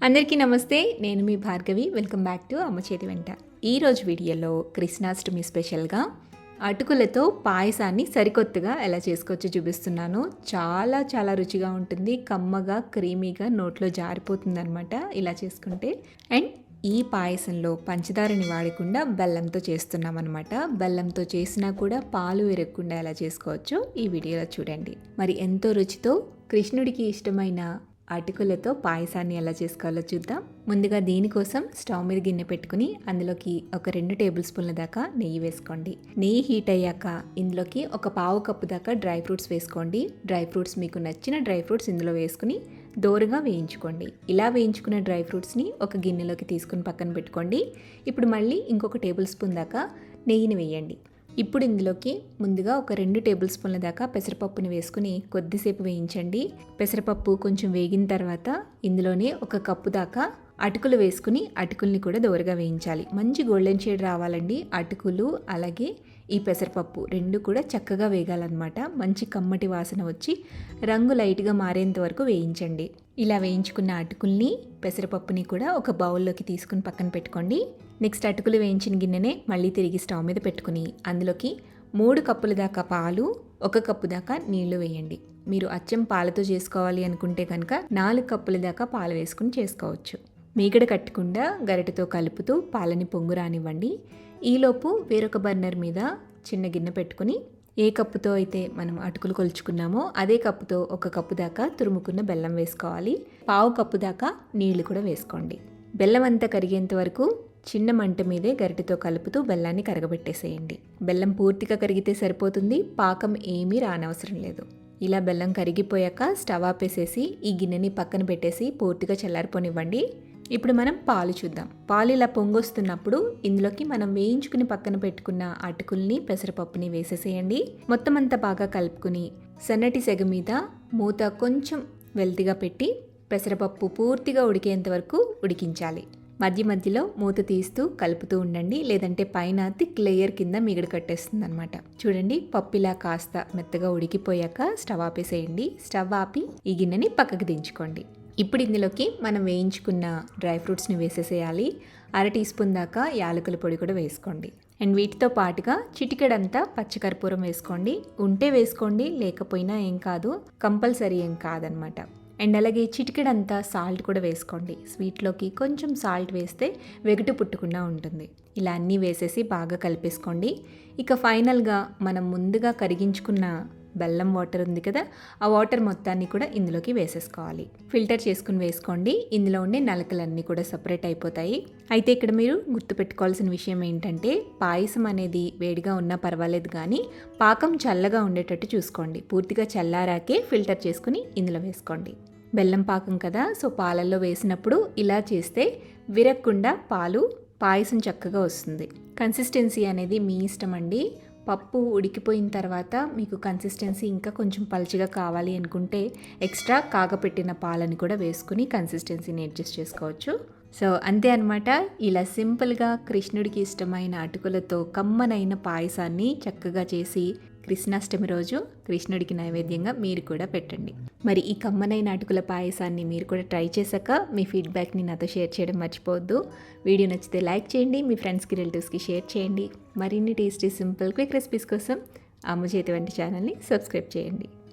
అందరికీ నమస్తే. నేను మీ భార్గవి. వెల్కమ్ బ్యాక్ టు అమ్మ చేతి వెంట. ఈరోజు వీడియోలో కృష్ణాష్టమి స్పెషల్గా అటుకులతో పాయసాన్ని సరికొత్తగా ఎలా చేసుకోవచ్చో చూపిస్తున్నాను. చాలా చాలా రుచిగా ఉంటుంది. కమ్మగా క్రీమీగా నోట్లో జారిపోతుంది అనమాట ఇలా చేసుకుంటే. అండ్ ఈ పాయసంలో పంచదారని వాడకుండా బెల్లంతో చేస్తున్నాం అనమాట. బెల్లంతో చేసినా కూడా పాలు విరగకుండా ఎలా చేసుకోవచ్చో ఈ వీడియోలో చూడండి. మరి ఎంతో రుచితో కృష్ణుడికి ఇష్టమైన అటుకులతో పాయసాన్ని ఎలా చేసుకోవాలో చూద్దాం. ముందుగా దీనికోసం స్టవ్ మీద గిన్నె పెట్టుకుని అందులోకి ఒక 2 టేబుల్ స్పూన్ల దాకా నెయ్యి వేసుకోండి. నెయ్యి హీట్ అయ్యాక ఇందులోకి ఒక పావు కప్పు దాకా డ్రై ఫ్రూట్స్ వేసుకోండి. డ్రై ఫ్రూట్స్ మీకు నచ్చిన డ్రై ఫ్రూట్స్ ఇందులో వేసుకుని దోరగా వేయించుకోండి. ఇలా వేయించుకున్న డ్రై ఫ్రూట్స్ని ఒక గిన్నెలోకి తీసుకుని పక్కన పెట్టుకోండి. ఇప్పుడు మళ్ళీ ఇంకొక టేబుల్ స్పూన్ దాకా నెయ్యిని వేయండి. ఇప్పుడు ఇందులోకి ముందుగా ఒక 2 టేబుల్ స్పూన్ల దాకా పెసరపప్పుని వేసుకుని కొద్దిసేపు వేయించండి. పెసరపప్పు కొంచెం వేగిన తర్వాత ఇందులోనే ఒక కప్పు దాకా అటుకులు వేసుకుని అటుకుల్ని కూడా దోరగా వేయించాలి. మంచి గోల్డెన్ షేడ్ రావాలండి. అటుకులు అలాగే ఈ పెసరపప్పు రెండు కూడా చక్కగా వేగాలన్నమాట. మంచి కమ్మటి వాసన వచ్చి రంగు లైట్గా మారేంత వరకు వేయించండి. ఇలా వేయించుకున్న అటుకుల్ని పెసరపప్పుని కూడా ఒక బౌల్లోకి తీసుకుని పక్కన పెట్టుకోండి. నెక్స్ట్ అటుకులు వేయించిన గిన్నెనే మళ్ళీ తిరిగి స్టవ్ మీద పెట్టుకుని అందులోకి 3 కప్పుల దాకా పాలు, 1 కప్పు దాకా నీళ్లు వేయండి. మీరు అచ్చం పాలతో చేసుకోవాలి అనుకుంటే కనుక 4 కప్పుల దాకా పాలు వేసుకుని చేసుకోవచ్చు. మీగడ కట్టకుండా గరిటెతో కలుపుతూ పాలని పొంగు రానివ్వండి. ఈలోపు వేరొక బర్నర్ మీద చిన్న గిన్నె పెట్టుకుని ఏ కప్పుతో అయితే మనం అటుకులు కొలుచుకున్నామో అదే కప్పుతో 1 కప్పు దాకా తురుముకున్న బెల్లం వేసుకోవాలి. పావు కప్పు దాకా నీళ్లు కూడా వేసుకోండి. బెల్లం అంతా కరిగేంత వరకు చిన్న మంట మీదే గరిటెతో కలుపుతూ బెల్లాన్ని కరగబెట్టేసేయండి. బెల్లం పూర్తిగా కరిగితే సరిపోతుంది. పాకం ఏమీ రానవసరం లేదు. ఇలా బెల్లం కరిగిపోయాక స్టవ్ ఆపేసేసి ఈ గిన్నెని పక్కన పెట్టేసి పూర్తిగా చల్లారిపోనివ్వండి. ఇప్పుడు మనం పాలు చూద్దాం. పాలు ఇలా పొంగొస్తున్నప్పుడు ఇందులోకి మనం వేయించుకుని పక్కన పెట్టుకున్న అటుకుల్ని పెసరపప్పుని వేసేసేయండి. మొత్తం అంతా బాగా కలుపుకుని సన్నటి సెగ మీద మూత కొంచెం వెల్తిగా పెట్టి పెసరపప్పు పూర్తిగా ఉడికేంత వరకు ఉడికించాలి. మధ్య మధ్యలో మూత తీస్తూ కలుపుతూ ఉండండి, లేదంటే పైన థిక్ లేయర్ కింద మిగడ కట్టేస్తుంది అనమాట. చూడండి, పప్పు ఇలా కాస్త మెత్తగా ఉడికిపోయాక స్టవ్ ఆపేసేయండి. స్టవ్ ఆపి ఈ గిన్నెని పక్కకు దించుకోండి. ఇప్పుడు ఇందులోకి మనం వేయించుకున్న డ్రై ఫ్రూట్స్ని వేసేసేయాలి. 1/2 టీ స్పూన్ దాకా యాలకుల పొడి కూడా వేసుకోండి. అండ్ వీటితో పాటుగా చిటికెడంతా పచ్చికర్పూరం వేసుకోండి. ఉంటే వేసుకోండి, లేకపోయినా ఏం కాదు, కంపల్సరీ ఏం కాదనమాట. అండ్ అలాగే చిటికెడంతా సాల్ట్ కూడా వేసుకోండి. స్వీట్లోకి కొంచెం సాల్ట్ వేస్తే వెగటు పుట్టకుండా ఉంటుంది. ఇలా అన్నీ వేసేసి బాగా కలిపేసుకోండి. ఇక ఫైనల్గా మనం ముందుగా కరిగించుకున్న బెల్లం వాటర్ ఉంది కదా, ఆ వాటర్ మొత్తాన్ని కూడా ఇందులోకి వేసేసుకోవాలి. ఫిల్టర్ చేసుకుని వేసుకోండి. ఇందులో ఉండే నలకలన్నీ కూడా సపరేట్ అయిపోతాయి. అయితే ఇక్కడ మీరు గుర్తుపెట్టుకోవాల్సిన విషయం ఏంటంటే పాయసం అనేది వేడిగా ఉన్నా పర్వాలేదు, కానీ పాకం చల్లగా ఉండేటట్టు చూసుకోండి. పూర్తిగా చల్లారాకే ఫిల్టర్ చేసుకుని ఇందులో వేసుకోండి. బెల్లం పాకం కదా, సో పాలల్లో వేసినప్పుడు ఇలా చేస్తే విరగకుండా పాయసం చక్కగా వస్తుంది. కన్సిస్టెన్సీ అనేది మీ ఇష్టం అండి. పప్పు ఉడికిపోయిన తర్వాత మీకు కన్సిస్టెన్సీ ఇంకా కొంచెం పలుచగా కావాలి అనుకుంటే ఎక్స్ట్రా కాగపెట్టిన పాలని కూడా వేసుకుని కన్సిస్టెన్సీని అడ్జస్ట్ చేసుకోవచ్చు. సో అంతే అనమాట. ఇలా సింపుల్గా కృష్ణుడికి ఇష్టమైన అటుకులతో కమ్మనైన పాయసాన్ని చక్కగా చేసి కృష్ణాష్టమి రోజు కృష్ణుడికి నైవేద్యంగా మీరు కూడా పెట్టండి. మరి ఈ కమ్మనైన అటుకుల పాయసాన్ని మీరు కూడా ట్రై చేశాక మీ ఫీడ్బ్యాక్ని నాతో షేర్ చేయడం మర్చిపోవద్దు. వీడియో నచ్చితే లైక్ చేయండి, మీ ఫ్రెండ్స్కి రిలేటివ్స్కి షేర్ చేయండి. మరిన్ని టేస్టీ సింపుల్ క్విక్ రెసిపీస్ కోసం అమ్మ చేతి వంటి ఛానల్ని సబ్స్క్రైబ్ చేయండి.